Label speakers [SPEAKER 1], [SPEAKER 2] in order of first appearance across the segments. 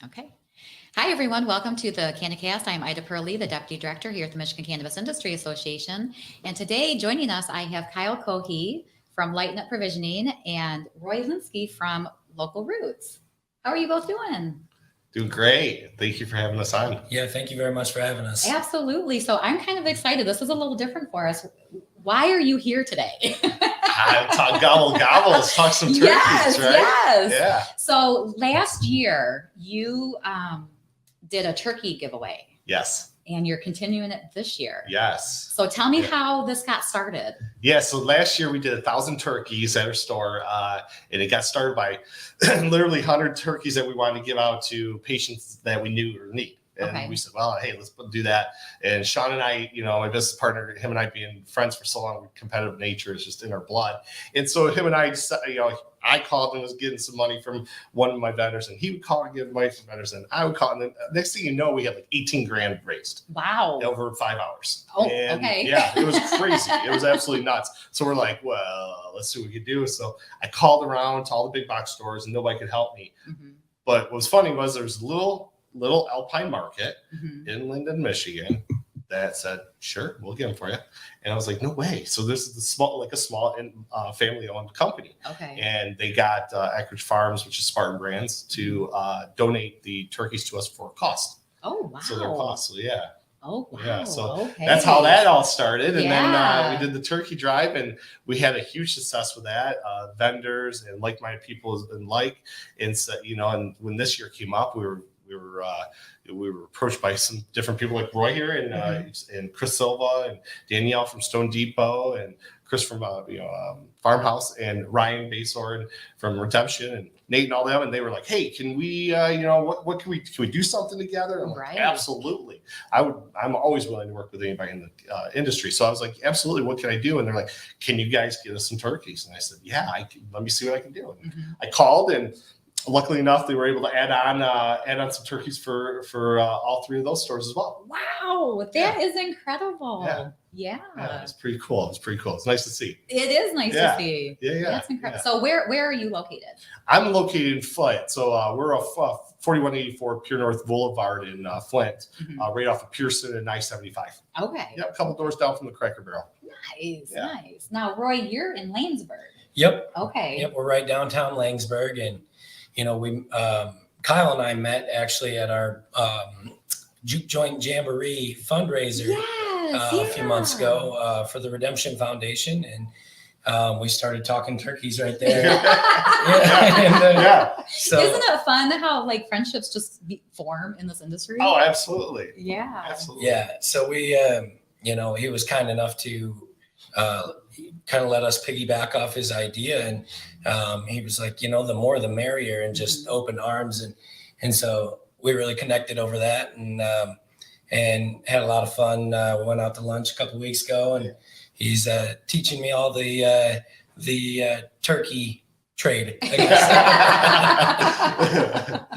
[SPEAKER 1] Okay. Hi, everyone. Welcome to the CannaCast. I'm Ida Perley, the Deputy Director here at the Michigan Cannabis Industry Association. And today, joining us, I have Kyle Cohey from Lighten Up Provisioning and Roy Linsky from Local Roots. How are you both doing?
[SPEAKER 2] Doing great. Thank you for having us on.
[SPEAKER 3] Yeah, thank you very much for having us.
[SPEAKER 1] Absolutely. So I'm kind of excited. This is a little different for us. Why are you here today?
[SPEAKER 2] Talk gobble gobble. Let's talk some turkeys,
[SPEAKER 1] Yes,
[SPEAKER 2] right?
[SPEAKER 1] yes.
[SPEAKER 2] Yeah.
[SPEAKER 1] So last year, you did a turkey giveaway.
[SPEAKER 2] Yes.
[SPEAKER 1] And you're continuing it this year.
[SPEAKER 2] Yes.
[SPEAKER 1] So tell me how this got started.
[SPEAKER 2] Yeah. So last year we did 1,000 turkeys at our store, and it got started by literally 100 turkeys that we wanted to give out to patients that we knew or need. And we said, well, hey, let's do that. And Sean and I, my business partner, him and I being friends for so long, competitive nature is just in our blood. And so him and I, I called and was getting some money from one of my vendors, and he would call and give money from vendors, and I would call. And then next thing you know, we had like 18 grand raised.
[SPEAKER 1] Wow.
[SPEAKER 2] Over 5 hours.
[SPEAKER 1] Oh,
[SPEAKER 2] and
[SPEAKER 1] okay.
[SPEAKER 2] Yeah, it was crazy. It was absolutely nuts. So we're like, well, let's see what we could do. So I called around to all the big box stores, and nobody could help me. Mm-hmm. But what was funny was there's a little Alpine Market in Linden, Michigan that said, sure, we'll get them for you. And I was like, no way. So this is a small family owned company.
[SPEAKER 1] Okay.
[SPEAKER 2] And they got Acreage Farms, which is Spartan Brands, to donate the turkeys to us for cost.
[SPEAKER 1] Oh, wow.
[SPEAKER 2] So their cost. So yeah.
[SPEAKER 1] Oh, wow.
[SPEAKER 2] Yeah. So
[SPEAKER 1] okay.
[SPEAKER 2] That's how that all started. And
[SPEAKER 1] then
[SPEAKER 2] we did the turkey drive, and we had a huge success with that. Vendors and like-minded people has been and so, and when this year came up, we were approached by some different people like Roy here and Chris Silva and Danielle from Stone Depot and Chris from Farmhouse and Ryan Basor from Redemption and Nate and all them, and they were like, hey, can we what can we do something together? And I'm like, absolutely. I'm always willing to work with anybody in the industry. So I was like, absolutely, what can I do? And they're like, can you guys get us some turkeys? And I said, yeah, let me see what I can do. And I called, and luckily enough, they were able to add on some turkeys for all three of those stores as well.
[SPEAKER 1] Wow, that is incredible. Yeah.
[SPEAKER 2] It's pretty cool. It's nice to see.
[SPEAKER 1] It is nice to see.
[SPEAKER 2] Yeah.
[SPEAKER 1] That's incredible. So where are you located?
[SPEAKER 2] I'm located in Flint. So we're off 4184 Pure North Boulevard in Flint, right off of Pearson and I-75.
[SPEAKER 1] Okay.
[SPEAKER 2] Yeah, a couple doors down from the Cracker Barrel.
[SPEAKER 1] Nice. Now, Roy, you're in Lanesburg.
[SPEAKER 3] Yep.
[SPEAKER 1] Okay.
[SPEAKER 3] Yep, we're right downtown Lanesburg, and we Kyle and I met actually at our Juke Joint Jamboree fundraiser a few months ago for the Redemption Foundation, and we started talking turkeys right there.
[SPEAKER 1] So isn't it fun how friendships just form in this industry?
[SPEAKER 2] Oh, absolutely.
[SPEAKER 1] Yeah.
[SPEAKER 2] Absolutely.
[SPEAKER 3] Yeah. So we, he was kind enough to kind of let us piggyback off his idea, and he was like, the more the merrier, and just open arms, and so we really connected over that, and had a lot of fun. We went out to lunch a couple of weeks ago, and he's teaching me all the turkey trade, I guess.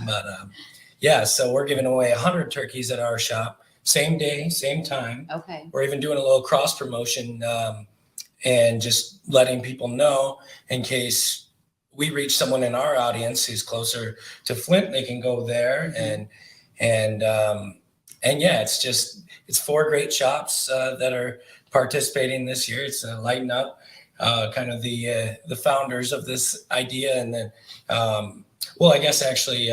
[SPEAKER 3] But so we're giving away 100 turkeys at our shop, same day, same time.
[SPEAKER 1] Okay.
[SPEAKER 3] We're even doing a little cross promotion, and just letting people know in case we reach someone in our audience who's closer to Flint, they can go there. And it's 4 great shops that are participating this year. It's Lighten Up, kind of the founders of this idea. And then, I guess actually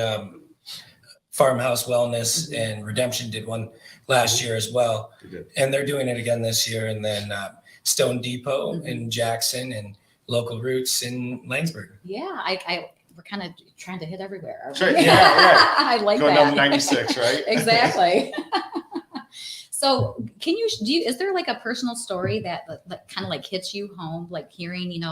[SPEAKER 3] Farmhouse Wellness and Redemption did one last year as well. And they're doing it again this year. And then Stone Depot in Jackson, and Local Roots in Lanesburg.
[SPEAKER 1] Yeah, we're kind of trying to hit everywhere.
[SPEAKER 2] Right. Yeah.
[SPEAKER 1] I like
[SPEAKER 2] going
[SPEAKER 1] that.
[SPEAKER 2] Going down 96, right?
[SPEAKER 1] Exactly. So is there a personal story that kind of hits you home, hearing,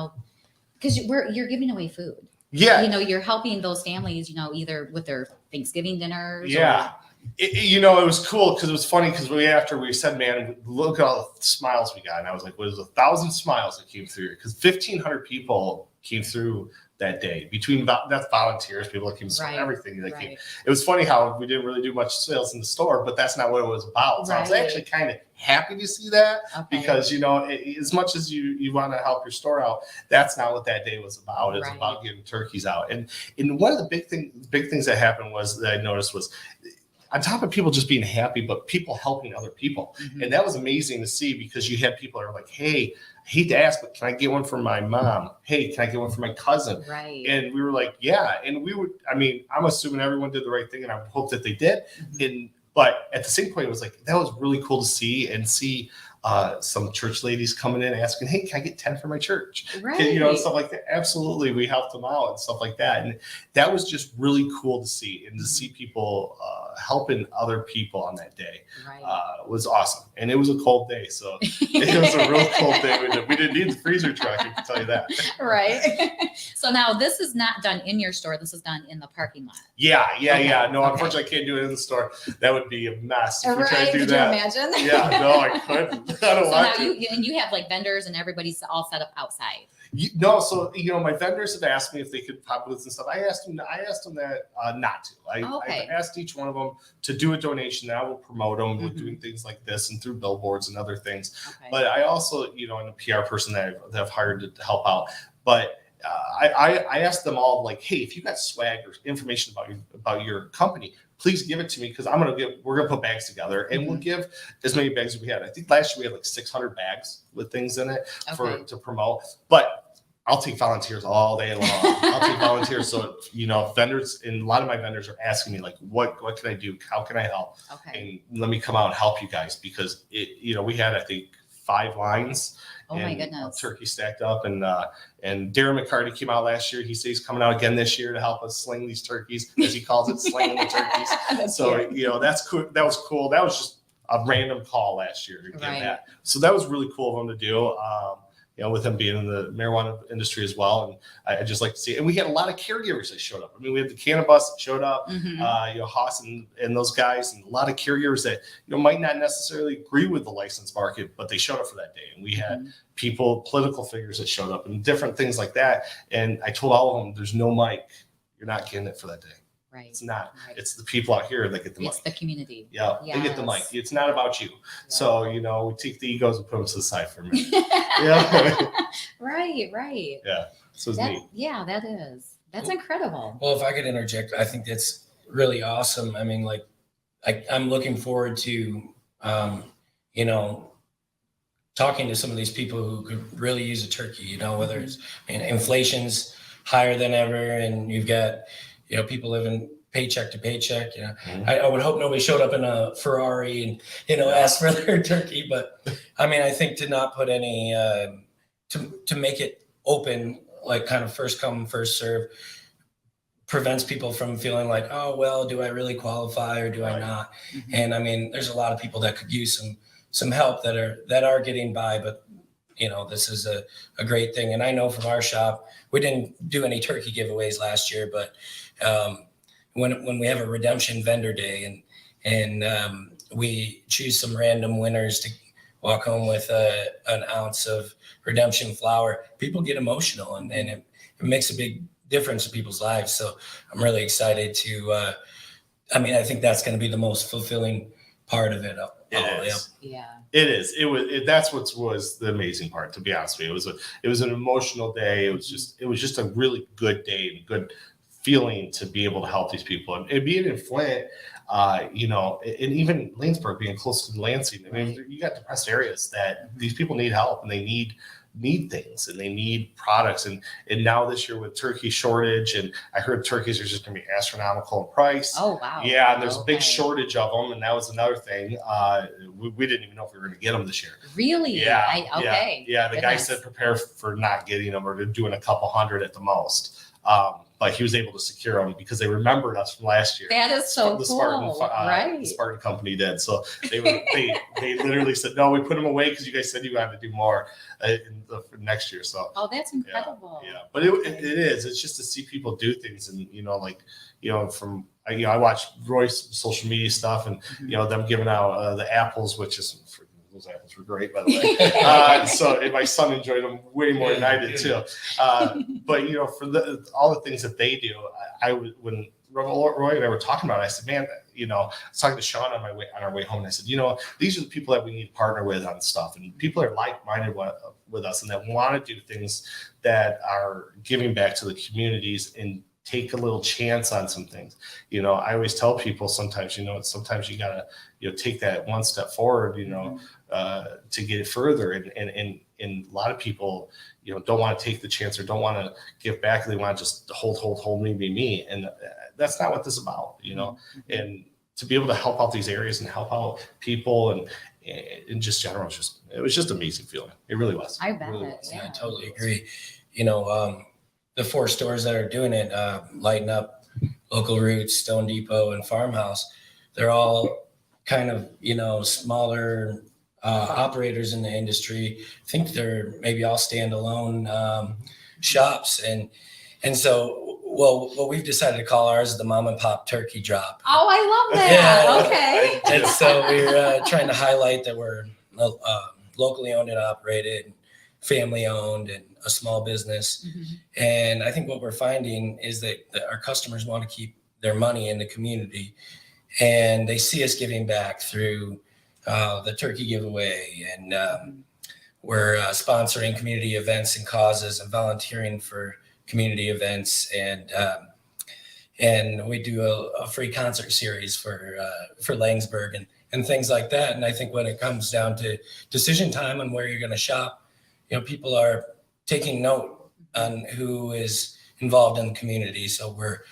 [SPEAKER 1] because you're giving away food.
[SPEAKER 2] Yeah.
[SPEAKER 1] You're helping those families, either with their Thanksgiving dinners.
[SPEAKER 2] Yeah. It was cool because it was funny because after we said, man, look at all the smiles we got. And I was like, well, there's 1,000 smiles that came through, because 1,500 people came through that day between that's volunteers, people that came to
[SPEAKER 1] Right,
[SPEAKER 2] everything that
[SPEAKER 1] right.
[SPEAKER 2] came. It was funny how we didn't really do much sales in the store, but that's not what it was about. So I was
[SPEAKER 1] Right.
[SPEAKER 2] actually kind of happy to see that
[SPEAKER 1] Okay.
[SPEAKER 2] because, you know, as much as you want to help your store out, that's not what that day was about. It's
[SPEAKER 1] Right.
[SPEAKER 2] about getting turkeys out. And one of the big things that happened was that I noticed was on top of people just being happy, but people helping other people.
[SPEAKER 1] Mhm.
[SPEAKER 2] And that was amazing to see because you had people that are like, hey, I hate to ask, but can I get one for my mom? Hey, can I get one for my cousin?
[SPEAKER 1] Right.
[SPEAKER 2] And we were like, yeah. And we would, I mean, I'm assuming everyone did the right thing and I hope that they did.
[SPEAKER 1] Mhm.
[SPEAKER 2] But at the same point, it was like, that was really cool to see some church ladies coming in asking, hey, can I get 10 for my church?
[SPEAKER 1] Right.
[SPEAKER 2] You know, stuff like that. Absolutely. We helped them out and stuff like that. And that was just really cool to see. And to see people helping other people on that day
[SPEAKER 1] Right.
[SPEAKER 2] was awesome. And it was a cold day. So it was a real cold day. We didn't need the freezer truck, I can tell you that.
[SPEAKER 1] Right. So now this is not done in your store. This is done in the parking lot.
[SPEAKER 2] Yeah.
[SPEAKER 1] Okay,
[SPEAKER 2] No,
[SPEAKER 1] okay.
[SPEAKER 2] unfortunately, I can't do it in the store. That would be a mess if we tried
[SPEAKER 1] Right.
[SPEAKER 2] to do
[SPEAKER 1] Could
[SPEAKER 2] that.
[SPEAKER 1] you imagine?
[SPEAKER 2] Yeah, no, I couldn't. I don't
[SPEAKER 1] So
[SPEAKER 2] want
[SPEAKER 1] now
[SPEAKER 2] to.
[SPEAKER 1] you have like vendors and everybody's all set up outside.
[SPEAKER 2] No, so you know, my vendors have asked me if they could pop booths and stuff. I asked them that not to.
[SPEAKER 1] Okay.
[SPEAKER 2] I asked each one of them to do a donation. And I will promote them with
[SPEAKER 1] Mhm.
[SPEAKER 2] doing things like this and through billboards and other things.
[SPEAKER 1] Okay.
[SPEAKER 2] But I also, you know, I'm a PR person that I've hired to help out. But I asked them all like, hey, if you got swag or information about your company, please give it to me because we're gonna put bags together and we'll give as many bags as we had. I think last year we had like 600 bags with things in it
[SPEAKER 1] Okay.
[SPEAKER 2] to promote. But I'll take volunteers all day long. I'll take volunteers. So, you know, vendors and a lot of my vendors are asking me like, what can I do? How can I help?
[SPEAKER 1] Okay.
[SPEAKER 2] And let me come out and help you guys because you know, we had, I think 5 lines.
[SPEAKER 1] Oh my
[SPEAKER 2] and
[SPEAKER 1] goodness.
[SPEAKER 2] turkey stacked up and Darren McCarty came out last year. He says he's coming out again this year to help us sling these turkeys, as he calls it, slinging the turkeys.
[SPEAKER 1] That's
[SPEAKER 2] So
[SPEAKER 1] cute.
[SPEAKER 2] you know, that's cool. That was cool. That was just a random call last year to get
[SPEAKER 1] Right.
[SPEAKER 2] that. So that was really cool of him to do. You know, with him being in the marijuana industry as well, and I just like to see. And we had a lot of caregivers that showed up. I mean, we had the cannabis that showed up.
[SPEAKER 1] Mhm.
[SPEAKER 2] You know, Haas and those guys, and a lot of caregivers that you know might not necessarily agree with the license market, but they showed up for that day. And we had
[SPEAKER 1] Mhm.
[SPEAKER 2] people, political figures that showed up, and different things like that. And I told all of them, "There's no mic. You're not getting it for that day.
[SPEAKER 1] Right.
[SPEAKER 2] It's not.
[SPEAKER 1] Right.
[SPEAKER 2] It's the people out here that get the mic.
[SPEAKER 1] It's the community.
[SPEAKER 2] Yeah, they get the mic.
[SPEAKER 1] Yes.
[SPEAKER 2] It's not about you.
[SPEAKER 1] Yeah.
[SPEAKER 2] So you know, we take the egos and put them to the side for a minute. Yeah.
[SPEAKER 1] Right. Right.
[SPEAKER 2] Yeah. So it's
[SPEAKER 1] That,
[SPEAKER 2] neat.
[SPEAKER 1] yeah, that is. That's incredible.
[SPEAKER 3] Well, if I could interject, I think that's really awesome. I mean, like, I'm looking forward to, you know, talking to some of these people who could really use a turkey, you know, whether it's, I mean, inflation's higher than ever and you've got, you know, people living paycheck to paycheck, you know.
[SPEAKER 2] Mhm.
[SPEAKER 3] I would hope nobody showed up in a Ferrari and, you know, asked for their turkey. But I mean, I think to not put any, to make it open, like kind of first come, first serve, prevents people from feeling like, oh, well, do I really qualify or do I
[SPEAKER 2] Right.
[SPEAKER 3] not?
[SPEAKER 1] Mhm.
[SPEAKER 3] And I mean, there's a lot of people that could use some help that are getting by, but you know, this is a great thing. And I know from our shop, we didn't do any turkey giveaways last year, but when we have a redemption vendor day and we choose some random winners to walk home with an ounce of redemption flour, people get emotional and it makes a big difference in people's lives. So I'm really excited to, I mean, I think that's going to be the most fulfilling part of it.
[SPEAKER 2] It is.
[SPEAKER 1] Yeah.
[SPEAKER 2] It is. That's what was the amazing part. To be honest with you, it was an emotional day. It was just a really good day and good feeling to be able to help these people and being in Flint. You know, and even Lanesburg being close to Lansing. I mean,
[SPEAKER 1] Right.
[SPEAKER 2] you got depressed areas that these people need help and they need things and they need products and now this year with turkey shortage and I heard turkeys are just going to be astronomical in price.
[SPEAKER 1] Oh wow.
[SPEAKER 2] Yeah, and there's a big
[SPEAKER 1] Okay.
[SPEAKER 2] shortage of them and that was another thing. We didn't even know if we were going to get them this year.
[SPEAKER 1] Really?
[SPEAKER 2] Yeah,
[SPEAKER 1] Okay.
[SPEAKER 2] yeah. The guy
[SPEAKER 1] Goodness.
[SPEAKER 2] said prepare for not getting them or doing a couple hundred at the most. But he was able to secure them because they remembered us from last year.
[SPEAKER 1] That is so
[SPEAKER 2] The
[SPEAKER 1] cool.
[SPEAKER 2] Spartan,
[SPEAKER 1] Right.
[SPEAKER 2] the Spartan company did. So they literally said, no, we put them away because you guys said you had to do more for next year. So
[SPEAKER 1] Oh, that's incredible.
[SPEAKER 2] yeah, but it is. It's just to see people do things and you know, like you know, I watch Roy's social media stuff and
[SPEAKER 1] Mhm.
[SPEAKER 2] you know them giving out the apples, which is those apples were great, by the way. So and my son enjoyed them way more than I did too. But for all the things that they do, I when Roy and I were talking about it, I said, man, I was talking to Sean on our way home, and I said, these are the people that we need to partner with on stuff, and people are like-minded with us, and that want to do things that are giving back to the communities and take a little chance on some things. I always tell people sometimes, sometimes you gotta, take that one step forward, to get it further. And a lot of people, don't want to take the chance or don't want to give back. They want to just hold me. And that's not what this is about, and to be able to help out these areas and help out people and in just general, it was just amazing feeling. It really was.
[SPEAKER 1] I bet.
[SPEAKER 2] Really
[SPEAKER 1] Yeah.
[SPEAKER 3] I totally agree. The 4 stores that are doing it, Lighten Up, Local Roots, Stone Depot, and Farmhouse, they're all kind of, smaller operators in the industry. I think they're maybe all standalone shops. And so, what we've decided to call ours the Mom and Pop Turkey Drop.
[SPEAKER 1] Oh, I love that. Okay.
[SPEAKER 3] And so we're trying to highlight that we're locally owned and operated, family owned, and a small business. And I think what we're finding is that our customers want to keep their money in the community, and they see us giving back through the turkey giveaway, and we're sponsoring community events and causes and volunteering for community events, and we do a free concert series for Langsberg and things like that. And I think when it comes down to decision time on where you're going to shop, people are taking note on who is involved in the community. So we're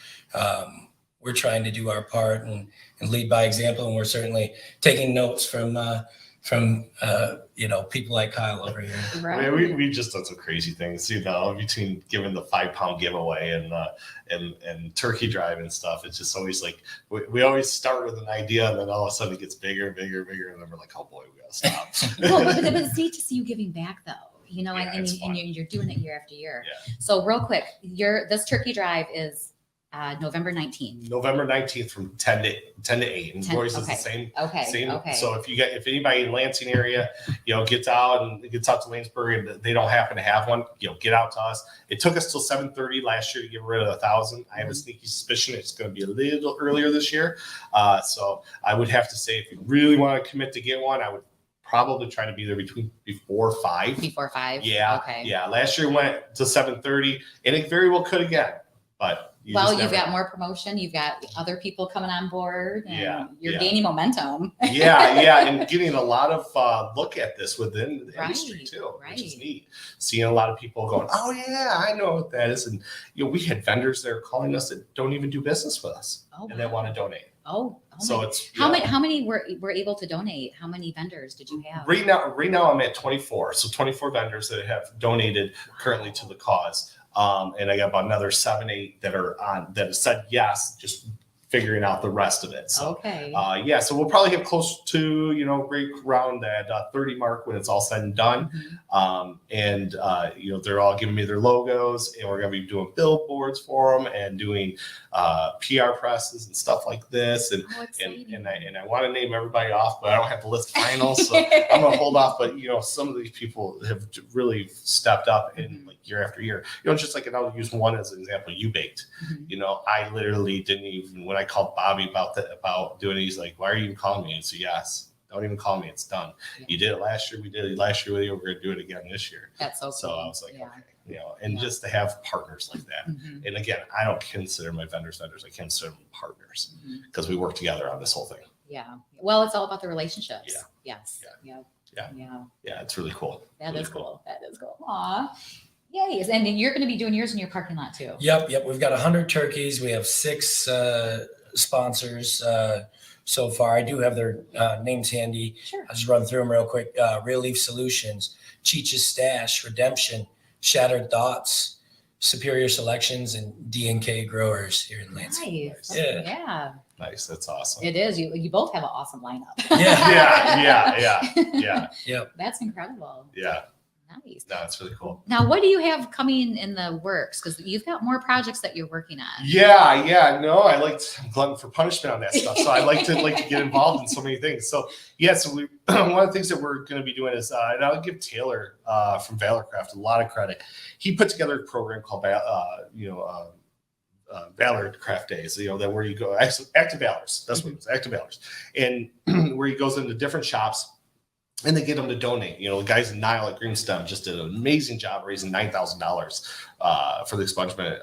[SPEAKER 3] trying to do our part and lead by example, and we're certainly taking notes from people like Kyle over here.
[SPEAKER 1] Right.
[SPEAKER 2] I mean, we've just done some crazy things, between giving the 5-pound giveaway and turkey drive and stuff. It's just always like we always start with an idea, and then all of a sudden it gets bigger and bigger and bigger, and then we're like, oh boy, we gotta stop.
[SPEAKER 1] Well, but it's neat to see you giving back, though.
[SPEAKER 2] Yeah,
[SPEAKER 1] and you're doing it year after year.
[SPEAKER 2] Yeah.
[SPEAKER 1] So real quick, this turkey drive is November 19th.
[SPEAKER 2] November 19th from 10 to 8. And
[SPEAKER 1] 10,
[SPEAKER 2] Royce is
[SPEAKER 1] okay.
[SPEAKER 2] the same.
[SPEAKER 1] Okay. Okay.
[SPEAKER 2] So if anybody in Lansing area, gets out to Lanesburg and they don't happen to have one, get out to us. It took us till 7:30 last year to get rid of 1,000. I have a sneaky suspicion it's going to be a little earlier this year. So I would have to say, if you really want to commit to get one, I would probably try to be there before 5.
[SPEAKER 1] Before 5.
[SPEAKER 2] Yeah.
[SPEAKER 1] Okay.
[SPEAKER 2] Yeah. Last year went to 7:30, and it very well could again, but. You've
[SPEAKER 1] got more promotion. You've got other people coming on board. And you're
[SPEAKER 2] yeah.
[SPEAKER 1] gaining momentum.
[SPEAKER 2] yeah, and getting a lot of look at this within the industry too,
[SPEAKER 1] right.
[SPEAKER 2] which is neat. Seeing a lot of people going, oh yeah, I know what that is, and we had vendors there calling us that don't even do business with us, and they want to donate.
[SPEAKER 1] Oh
[SPEAKER 2] so
[SPEAKER 1] my.
[SPEAKER 2] it's
[SPEAKER 1] how many were able to donate? How many vendors did you have?
[SPEAKER 2] Right now I'm at 24. So 24 vendors that have donated currently to the cause. And I got about another 7-8 that have said yes, just figuring out the rest of it. So,
[SPEAKER 1] okay.
[SPEAKER 2] So we'll probably get close to, right around that 30 mark when it's all said and done. They're all giving me their logos, and we're going to be doing billboards for them and doing PR presses and stuff like this. And I want to name everybody off, but I don't have the list final, so I'm going to hold off. But, some of these people have really stepped up in like year after year. Just like, and I'll use one as an example, You Baked. I literally didn't even, when I called Bobby about doing it, he's like, why are you even calling me? And so, yes, don't even call me. It's done. Yeah. You did it last year. We did it last year with you. We're going to do it again this year.
[SPEAKER 1] That's so cool.
[SPEAKER 2] So I was like, okay, and just to have partners like that. And again, I don't consider my vendors. I consider them partners because we work together on this whole thing.
[SPEAKER 1] Yeah. Well, it's all about the relationships.
[SPEAKER 2] Yeah.
[SPEAKER 1] Yes.
[SPEAKER 2] Yeah.
[SPEAKER 1] Yeah.
[SPEAKER 2] It's really cool.
[SPEAKER 1] That is cool. Aw. Yay. And then you're going to be doing yours in your parking lot too.
[SPEAKER 3] Yep. We've got 100 turkeys. We have 6 sponsors so far. I do have their names handy.
[SPEAKER 1] Sure.
[SPEAKER 3] I'll just run through them real quick. Real Leaf Solutions, Cheech's Stash, Redemption, Shattered Thoughts, Superior Selections, and D&K Growers here in Lansing.
[SPEAKER 1] Nice.
[SPEAKER 3] Yeah.
[SPEAKER 2] Nice. That's awesome.
[SPEAKER 1] It is. You both have an awesome lineup.
[SPEAKER 2] Yeah.
[SPEAKER 3] Yep.
[SPEAKER 1] That's incredible.
[SPEAKER 2] Yeah.
[SPEAKER 1] Nice.
[SPEAKER 2] No, it's really cool.
[SPEAKER 1] Now, what do you have coming in the works? Because you've got more projects that you're working on.
[SPEAKER 2] Yeah. No, I'm glutton for punishment on that stuff. So I like to get involved in so many things. So so we one of the things that we're going to be doing is, and I'll give Taylor from Valorcraft a lot of credit. He put together a program called Valor Craft Days, that where you go, Active Valors, that's what it was, Active Valors, and where he goes into different shops and they get them to donate. The guys in Nile at Greenstem just did an amazing job raising $9,000 for the expungement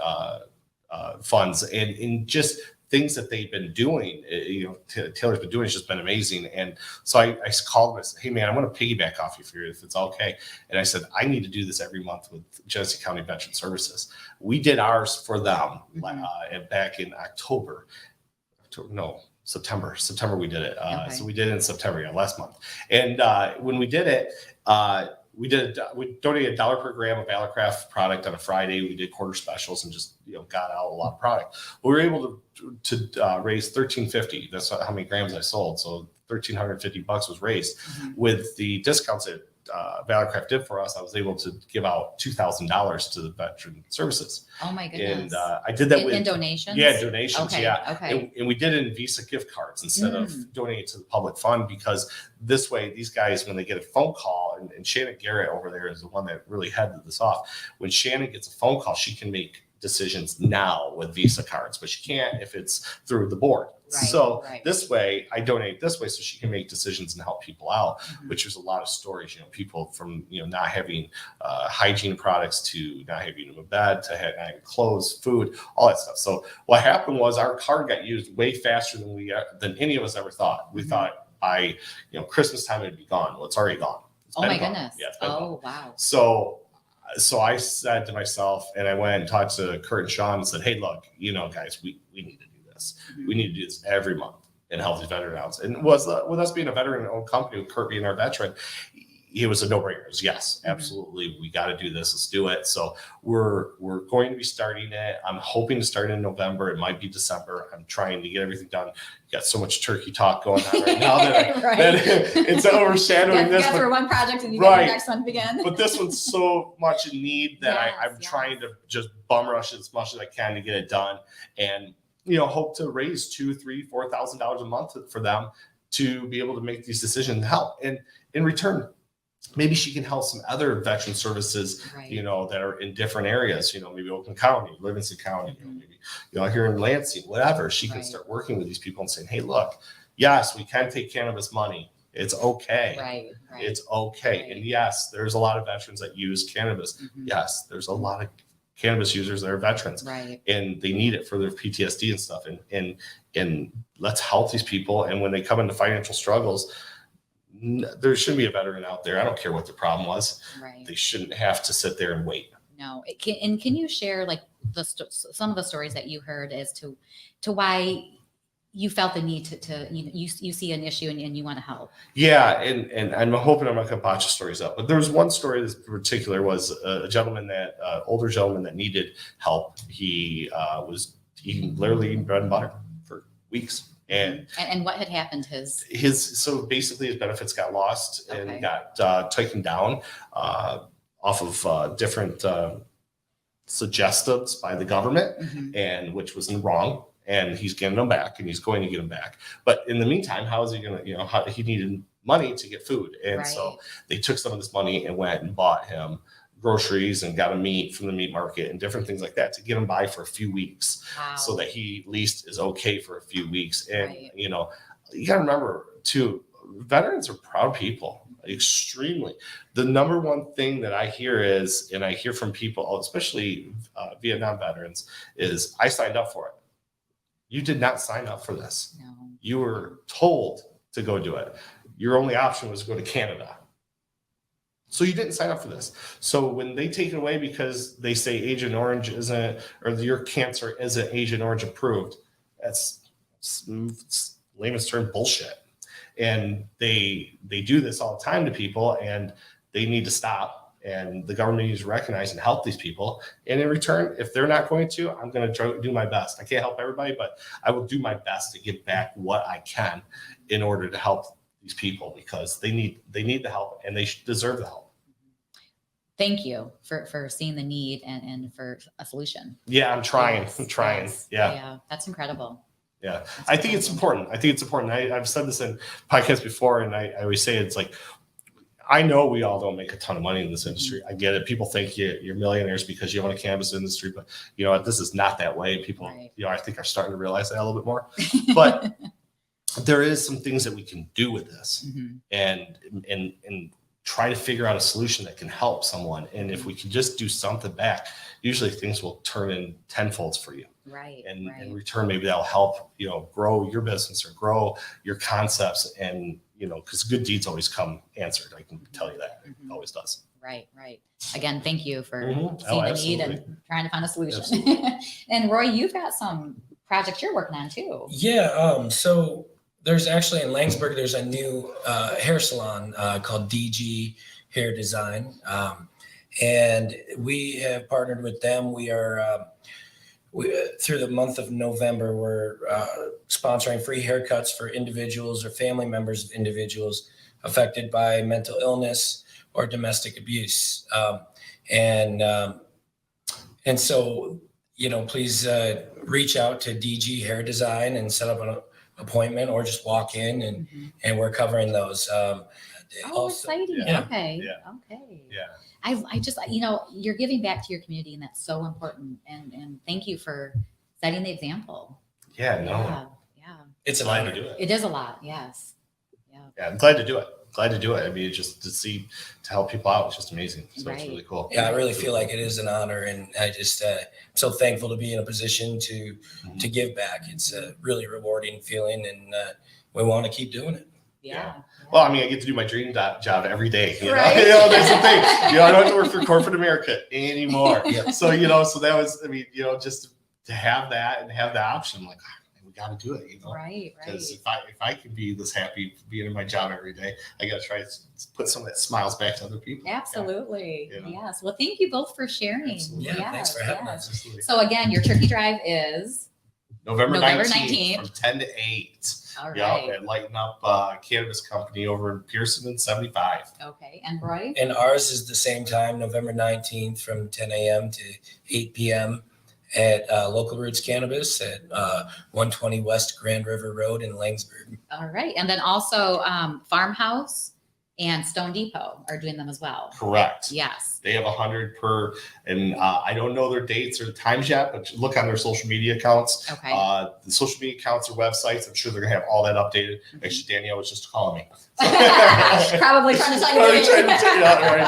[SPEAKER 2] funds, and just things that they've been doing. Taylor's been doing has just been amazing. And so I called him and said, hey man, I want to piggyback off you for if it's okay. And I said, I need to do this every month with Genesee County Veteran Services. We did ours for them back in September we did it.
[SPEAKER 1] Okay.
[SPEAKER 2] So we did it in September, last month. And when we did it, we donated $1 per gram of Valorcraft product on a Friday. We did quarter specials and just got out a lot of product. We were able to raise $1,350. That's how many grams I sold. So $1,350 was raised. With the discounts that Valorcraft did for us. I was able to give out $2,000 to the Veteran Services.
[SPEAKER 1] Oh my goodness!
[SPEAKER 2] And I did that
[SPEAKER 1] in donations.
[SPEAKER 2] Yeah, donations.
[SPEAKER 1] Okay,
[SPEAKER 2] yeah.
[SPEAKER 1] Okay.
[SPEAKER 2] And we did it in Visa gift cards instead of donating it to the public fund, because this way, these guys, when they get a phone call, and Shannon Garrett over there is the one that really headed this off. When Shannon gets a phone call, she can make decisions now with Visa cards, but she can't if it's through the board.
[SPEAKER 1] Right,
[SPEAKER 2] so
[SPEAKER 1] right.
[SPEAKER 2] This way, I donate this way so she can make decisions and help people out, which is a lot of stories, people from, not having hygiene products to not having a bed to not having clothes, food, all that stuff. So what happened was our card got used way faster than any of us ever thought. We thought by, Christmas time it'd be gone. Well, it's already gone.
[SPEAKER 1] Oh my goodness.
[SPEAKER 2] Yeah, it's been gone.
[SPEAKER 1] Wow.
[SPEAKER 2] So I said to myself, and I went and talked to Kurt and Sean and said, hey, look, guys, we need to do this. We need to do this every month and help these veterans. And with us being a veteran-owned company, with Kurt being our veteran, it was a no-brainer. It was yes, absolutely. We got to do this. Let's do it. So we're going to be starting it. I'm hoping to start in November. It might be December. I'm trying to get everything done. Got so much turkey talk going on right now that, that it's overshadowing this.
[SPEAKER 1] You guys were one project and you got the next one begin.
[SPEAKER 2] But this one's so much in need that I'm trying to just bum rush as much as I can to get it done, and hope to raise $2,000, $3,000, $4,000 a month for them to be able to make these decisions and help. And in return, maybe she can help some other veteran services, that are in different areas, maybe Oakland County, Livingston County, maybe, here in Lansing, whatever. She can start working with these people and saying, hey, look, yes, we can take cannabis money. It's okay.
[SPEAKER 1] Right.
[SPEAKER 2] It's okay. Right. And yes, there's a lot of veterans that use cannabis. Yes, there's a lot of cannabis users that are veterans, and they need it for their PTSD and stuff. And let's help these people. And when they come into financial struggles, there shouldn't be a veteran out there. I don't care what the problem was. They shouldn't have to sit there and wait.
[SPEAKER 1] No. Can you share some of the stories that you heard as to why you felt the need to you see an issue and you want to help? Yeah.
[SPEAKER 2] And I'm hoping I'm not going to botch the stories up, but there was one story that in particular was a gentleman older gentleman that needed help. He was literally eating bread and butter for weeks. And
[SPEAKER 1] what had happened?
[SPEAKER 2] So basically his benefits got lost and got taken down off of different suggestives by the government, and which was wrong. And he's getting them back, and he's going to get them back. But in the meantime, how is he going to? He needed money to get food, and so they took some of this money and went and bought him groceries and got him meat from the meat market and different things like that to get him by for a few weeks, so that he at least is okay for a few weeks. And you got to remember too, veterans are proud people, extremely. The number one thing that I hear is, and I hear from people, especially Vietnam veterans, is I signed up for it. You did not sign up for this.
[SPEAKER 1] No.
[SPEAKER 2] You were told to go do it. Your only option was to go to Canada. So you didn't sign up for this. So when they take it away because they say Agent Orange isn't, or your cancer isn't Agent Orange approved, that's layman's term bullshit. And they do this all the time to people, and they need to stop. And the government needs to recognize and help these people. And in return, if they're not going to, I'm going to do my best. I can't help everybody, but I will do my best to give back what I can in order to help these people, because they need the help, and they deserve the help.
[SPEAKER 1] thank you for seeing the need and for a solution.
[SPEAKER 2] Yeah, I'm trying.
[SPEAKER 1] Yes,
[SPEAKER 2] I'm trying.
[SPEAKER 1] yes.
[SPEAKER 2] Yeah.
[SPEAKER 1] Yeah. That's incredible.
[SPEAKER 2] Yeah.
[SPEAKER 1] That's
[SPEAKER 2] I think it's
[SPEAKER 1] incredible.
[SPEAKER 2] important. I think it's important. I've said this in podcasts before, and I always say it's like, I know we all don't make a ton of money in this industry. I get it. People think you're millionaires because you own a cannabis industry, but you know, this is not that way. People,
[SPEAKER 1] Right.
[SPEAKER 2] you know, I think are starting to realize that a little bit more, but there is some things that we can do with this
[SPEAKER 1] Mhm.
[SPEAKER 2] and try to figure out a solution that can help someone. And if we can just do something back, usually things will turn in tenfolds for you.
[SPEAKER 1] Right.
[SPEAKER 2] And
[SPEAKER 1] right.
[SPEAKER 2] in return, maybe that'll help, you know, grow your business or grow your concepts. And, you know, because good deeds always come answered. I can tell you that. It
[SPEAKER 1] Mhm.
[SPEAKER 2] always does.
[SPEAKER 1] Right. Again, thank you for
[SPEAKER 2] Mhm.
[SPEAKER 1] seeing
[SPEAKER 2] Oh,
[SPEAKER 1] the need
[SPEAKER 2] absolutely.
[SPEAKER 1] and trying to find a solution.
[SPEAKER 2] Absolutely.
[SPEAKER 1] And Roy, you've got some projects you're working on too.
[SPEAKER 3] Yeah. So there's actually in Langsburg, there's a new hair salon called DG Hair Design. And we have partnered with them. We are through the month of November, we're sponsoring free haircuts for individuals or family members of individuals affected by mental illness or domestic abuse. And so, you know, please reach out to DG Hair Design and set up an appointment, or just walk in and we're covering those.
[SPEAKER 1] Exciting.
[SPEAKER 2] Yeah.
[SPEAKER 1] Okay.
[SPEAKER 2] Yeah.
[SPEAKER 1] Okay.
[SPEAKER 2] Yeah.
[SPEAKER 1] I just, you know, you're giving back to your community, and that's so important. And thank you for setting the example.
[SPEAKER 2] Yeah. No.
[SPEAKER 1] Yeah. Yeah.
[SPEAKER 3] It's an
[SPEAKER 2] Glad
[SPEAKER 3] honor.
[SPEAKER 2] to do it.
[SPEAKER 1] It is a lot. Yes. Yeah.
[SPEAKER 2] Yeah. I'm glad to do it. Glad to do it. I mean, just to help people out. It's just amazing. So
[SPEAKER 1] Right.
[SPEAKER 2] it's really cool.
[SPEAKER 3] Yeah, I really feel like it is an honor, and I just I'm so thankful to be in a position to give back. It's a really rewarding feeling, and we want to keep doing it.
[SPEAKER 1] Yeah.
[SPEAKER 2] Well, I mean, I get to do my dream job every day. You know,
[SPEAKER 1] Right.
[SPEAKER 2] you know, that's the thing. You know, I don't have to work for corporate America anymore.
[SPEAKER 3] Yeah.
[SPEAKER 2] So, you know, so that was, I mean, you know, just to have that and have the option, I'm like, oh, we got to do it, you know,
[SPEAKER 1] Right.
[SPEAKER 2] because if I can be this happy being in my job every day, I got to try to put some of that smiles back to other people.
[SPEAKER 1] Absolutely.
[SPEAKER 2] Yeah.
[SPEAKER 1] Yes. Well, thank you both for sharing.
[SPEAKER 2] Absolutely.
[SPEAKER 3] Yeah, thanks for having us.
[SPEAKER 2] Absolutely.
[SPEAKER 1] So again, your turkey drive is
[SPEAKER 2] November
[SPEAKER 1] November
[SPEAKER 2] 19th,
[SPEAKER 1] 19th.
[SPEAKER 2] from 10 to 8.
[SPEAKER 1] all
[SPEAKER 2] Yeah,
[SPEAKER 1] right.
[SPEAKER 2] at Lighten Up Cannabis Company over in Pearson and 75.
[SPEAKER 1] Okay. And Roy?
[SPEAKER 3] And ours is the same time, November 19th from 10 a.m. to 8 p.m. at Local Roots Cannabis at 120 West Grand River Road in Langsburg.
[SPEAKER 1] All right. And then also Farmhouse and Stone Depot are doing them as well.
[SPEAKER 2] Correct.
[SPEAKER 1] Yes.
[SPEAKER 2] They have 100 per, and I don't know their dates or the times yet, but look on their social media accounts.
[SPEAKER 1] Okay.
[SPEAKER 2] The social media accounts or websites, I'm sure they're gonna have all that updated.
[SPEAKER 1] Mhm.
[SPEAKER 2] Actually, Danielle was just calling me.
[SPEAKER 1] Probably trying to tell you.
[SPEAKER 2] Already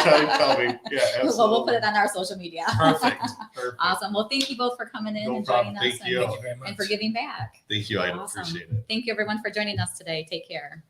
[SPEAKER 2] trying to tell me. Yeah, absolutely.
[SPEAKER 1] Well, we'll put it on our social media.
[SPEAKER 2] Perfect.
[SPEAKER 1] Awesome. Well, thank you both for coming in
[SPEAKER 2] No
[SPEAKER 1] and
[SPEAKER 2] problem.
[SPEAKER 1] joining us
[SPEAKER 2] Thank you.
[SPEAKER 3] Thank you very much.
[SPEAKER 1] and for giving back.
[SPEAKER 2] Thank you. I
[SPEAKER 1] Awesome.
[SPEAKER 2] appreciate it.
[SPEAKER 1] Thank you everyone for joining us today. Take care.